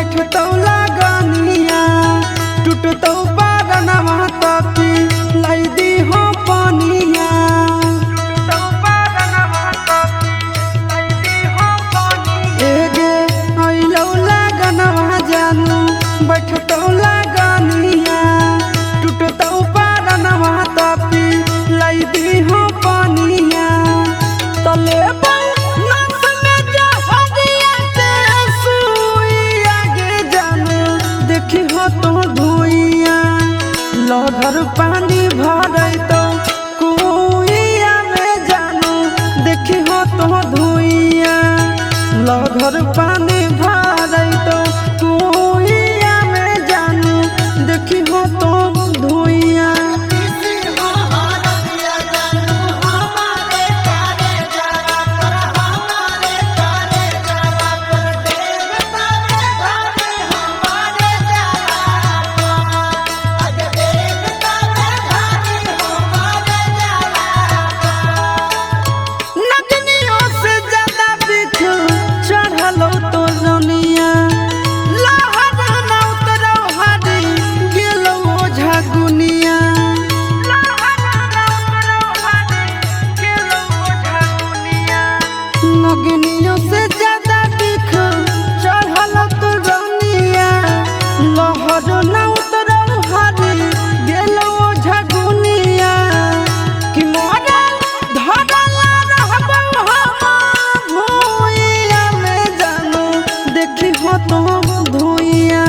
बैठतौ लगनिया टूटतौ बारनवा तपी लाई दी हो पानिया एगे अइलौ लगनवा जानू बैठतौ लगनिया टूटतौ बारनवा तपी लाई दी हो पानिया तले तो धुइया लहर पानी भरई तो कुइया में जानू देखी हो तो धुइया लहर पानी भरई तो कुइया में जानू देखी हो तो धुइया नगनियों से ज्यादा दिख चढ़ल तो रनिया लहर न उतरौ हरी गेलो झगुनिया कि मोरा धरल रहबौ हम भुइया में जानू देखी हो तो धुइया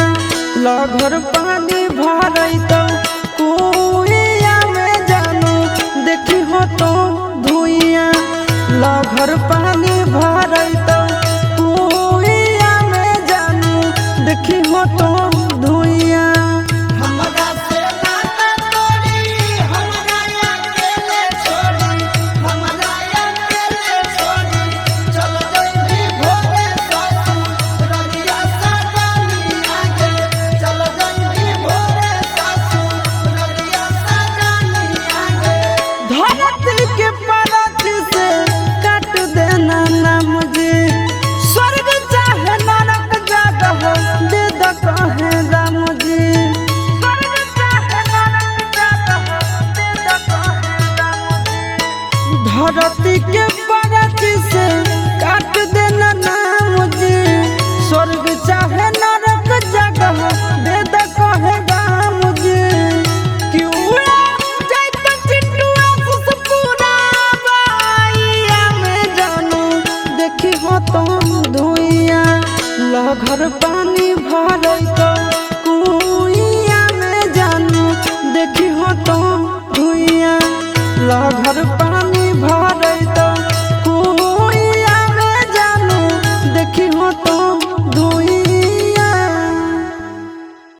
लहर पानी भरई तो कुइया में जानू देखी हो तो धुइया लहर पानी